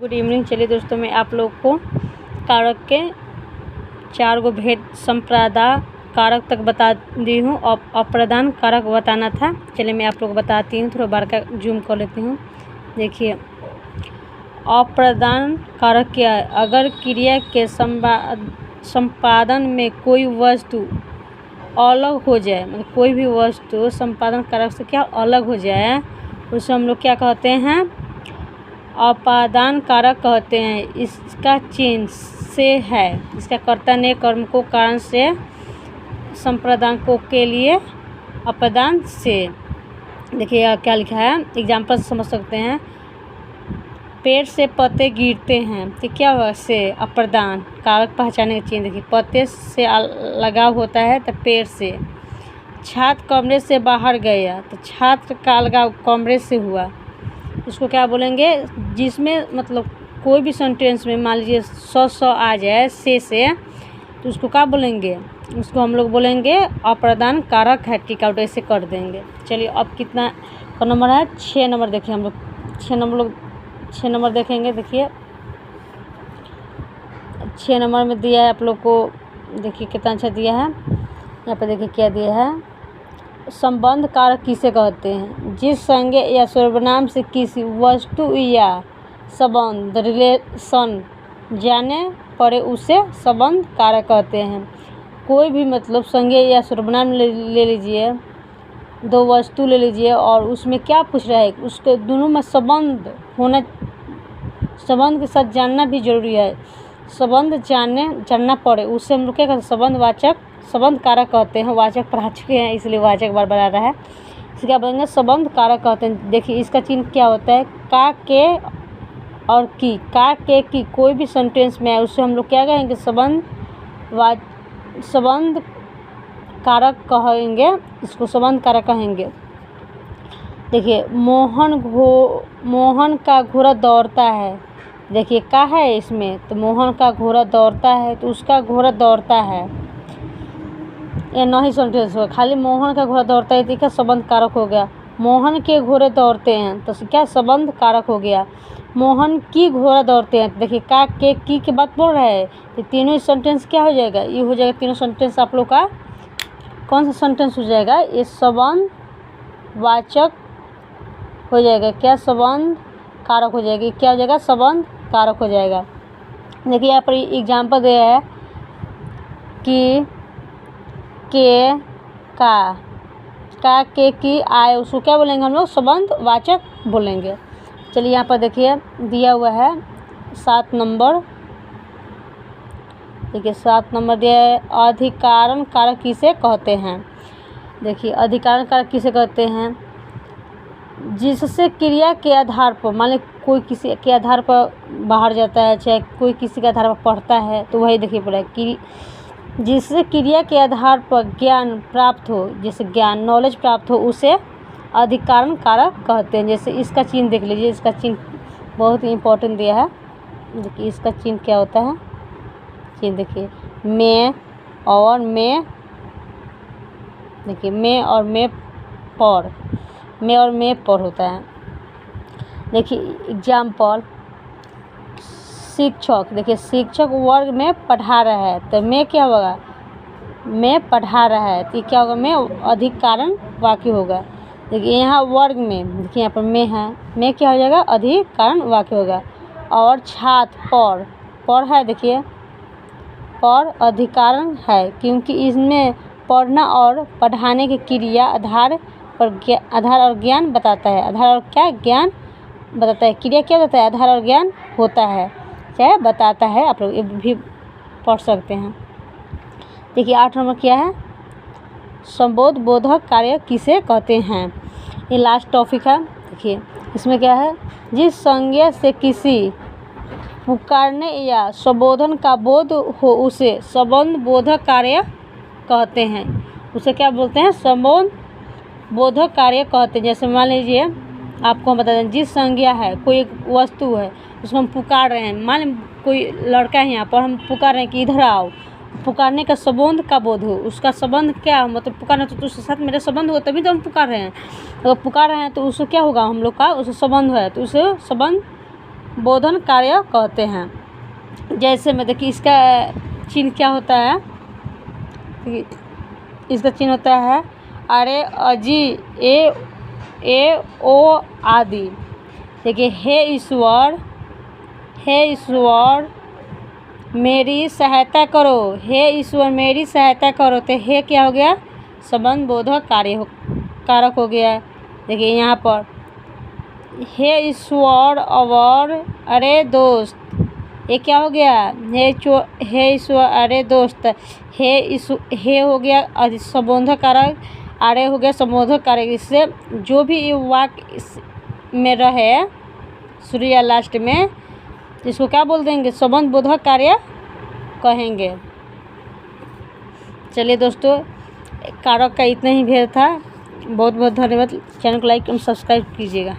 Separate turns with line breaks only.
Good evening. चलिए दोस्तों, मैं आप लोग को कारक के 4 गो भेद संप्रदा कारक तक बता दी हूँ और अप्रदान कारक बताना था। चलिए मैं आप लोग को बताती हूँ, थोड़ा बार का जूम कर लेती हूँ। देखिए, अप्रदान कारक क्या है? अगर क्रिया के संपादन में कोई वस्तु अलग हो जाए, मतलब कोई भी वस्तु संपादन कारक से क्या अलग हो जाए, उसे हम लोग क्या कहते हैं? अपादान कारक कहते हैं। इसका चिन्ह से है, इसका कर्ता ने कर्म को कारण से संप्रदान के लिए अपादान से। देखिए क्या लिखा है, एग्जाम्पल से समझ सकते हैं। पेड़ से पत्ते गिरते हैं तो क्या हुआ? से अप्रदान कारक पहचाने का चिन्ह। देखिए, पत्ते से लगाव होता है तो पेड़ से। छात्र कमरे से बाहर गया तो छात्र का लगाव कमरे से हुआ। इसको क्या बोलेंगे? जिसमें मतलब कोई भी सेंटेंस में मान लीजिए सौ आ जाए से तो उसको क्या बोलेंगे? उसको हम लोग बोलेंगे अप्रदान कारक है। टिक आउट ऐसे कर देंगे। चलिए अब कितना का नंबर है? 6 नंबर। देखिए हम लोग 6 नंबर देखेंगे। देखिए 6 नंबर में दिया है आप लोग को। देखिए कितना अच्छा दिया है। यहाँ पे देखिए क्या दिया है, संबंध कारक किसे कहते हैं? जिस संज्ञा या सर्वनाम से किसी वस्तु या संबंध रिलेशन जाने पड़े उसे संबंध कारक कहते हैं। कोई भी मतलब संज्ञा या सर्वनाम ले लीजिए, 2 वस्तु ले लीजिए और उसमें क्या पूछ रहा है? उसके दोनों में संबंध होना, संबंध के साथ जानना भी जरूरी है। संबंध जानना पड़े उसे हम लोग क्या कहते हैं? संबंधवाचक, संबंध कारक कहते हैं। वाचक पढ़ा चुके हैं इसलिए वाचक बार आ रहा है। इसे क्या बोलेंगे? संबंध कारक कहते हैं। देखिए इसका चिन्ह क्या होता है? का, के और की। का, के, की कोई भी सेंटेंस में है उससे हम लोग क्या कहेंगे? संबंध कारक कहेंगे। इसको संबंध कारक कहेंगे। देखिए, मोहन का घोड़ा दौड़ता है। देखिए का है इसमें, तो मोहन का घोड़ा दौड़ता है तो उसका घोड़ा दौड़ता है, ये नहीं सेंटेंस हो। खाली मोहन का घोड़ा दौड़ता है तो क्या संबंध कारक हो गया? मोहन के घोड़े दौड़ते हैं तो क्या संबंध कारक हो गया? मोहन की घोड़ा दौड़ते हैं। देखिए का, के, की बात बोल रहा है तो तीनों सेंटेंस क्या हो जाएगा? ये हो जाएगा तीनों सेंटेंस आप लोग का कौन सा सेंटेंस हो जाएगा? ये संबंध वाचक हो जाएगा। क्या? संबंध कारक हो जाएगी। क्या हो जाएगा? संबंध कारक हो जाएगा। देखिए यहाँ पर एग्जाम्पल दिया है कि के, का, के, की आए, उसको क्या बोलेंगे हम लोग? संबंध वाचक बोलेंगे। चलिए यहाँ पर देखिए दिया हुआ है 7 नंबर। देखिए 7 नंबर दिया है, अधिकारण कारक किसे कहते हैं? देखिए अधिकारण कारक किसे कहते हैं? जिससे क्रिया के आधार पर, मान ली कोई किसी के आधार पर बाहर जाता है, चाहे कोई किसी के आधार पर पढ़ता है, तो वही देखिए पड़ा कि जिससे क्रिया के आधार पर ज्ञान प्राप्त हो, जैसे ज्ञान नॉलेज प्राप्त हो, उसे अधिकारण कारक कहते हैं। जैसे इसका चिन्ह देख लीजिए, इसका चिन्ह बहुत ही इम्पोर्टेंट दिया है। देखिए इसका चिन्ह क्या होता है? चिन्ह देखिए, में और में। देखिए में और में पर, में और में पर होता है। देखिए एग्जाम्पल, शिक्षक। देखिए शिक्षक वर्ग में पढ़ा रहा है तो मैं क्या होगा? मैं पढ़ा रहा है तो क्या होगा? मैं अधिकारण वाक्य होगा। देखिए यहाँ वर्ग में, देखिए यहाँ पर मैं है, मैं क्या हो जाएगा? अधिकारण वाक्य होगा। और छात्र पर है, देखिए पर अधिकारण है क्योंकि इसमें पढ़ना और पढ़ाने की क्रिया आधार और ज्ञान बताता है। आधार और क्या? ज्ञान बताता है। क्रिया क्या बताता है? आधार और ज्ञान होता है, चाहे बताता है। आप लोग ये भी पढ़ सकते हैं। देखिए 8 नंबर क्या है? संबोध बोधक कार्य किसे कहते हैं? ये लास्ट टॉपिक है। देखिए इसमें क्या है? जिस संज्ञा से किसी पुकारने या संबोधन का बोध हो उसे संबंध बोधक कार्य कहते हैं। उसे क्या बोलते हैं? संबंध बोधक कार्य कहते हैं। जैसे मान लीजिए आपको हम बता दें, जिस संज्ञा है, कोई एक वस्तु है उसको हम पुकार रहे हैं, मान लीजिए कोई लड़का है यहाँ पर, हम पुकार रहे हैं कि इधर आओ, पुकारने का संबंध का बोध हो, उसका संबंध क्या मतलब पुकारना, तो उसके साथ मेरा संबंध हो तभी तो हम पुकार रहे हैं। अगर पुकार रहे हैं तो उससे क्या होगा? हम लोग का उससे संबंध है तो उसे संबंध बोधन कार्य कहते हैं। जैसे में देखिए इसका चिन्ह क्या होता है, इसका चिन्ह होता है अरे अजी ए ओ आदि। देखिए हे ईश्वर मेरी सहायता करो, हे ईश्वर मेरी सहायता करो। तो हे क्या हो गया, संबंध बोधक कारक हो गया। देखिए यहाँ पर हे ईश्वर और अरे दोस्त, ये क्या हो गया, हे ईश्वर अरे दोस्त। हे हो गया संबोधक कारक, अरे हो गया संबोधक कारक। इससे जो भी वाक्य में रहे शुरू या लास्ट में, इसको क्या बोल देंगे, संबंध बोधक कार्य कहेंगे। चलिए दोस्तों, कारक का इतना ही भेद था। बहुत बहुत धन्यवाद। चैनल को लाइक एवं सब्सक्राइब कीजिएगा।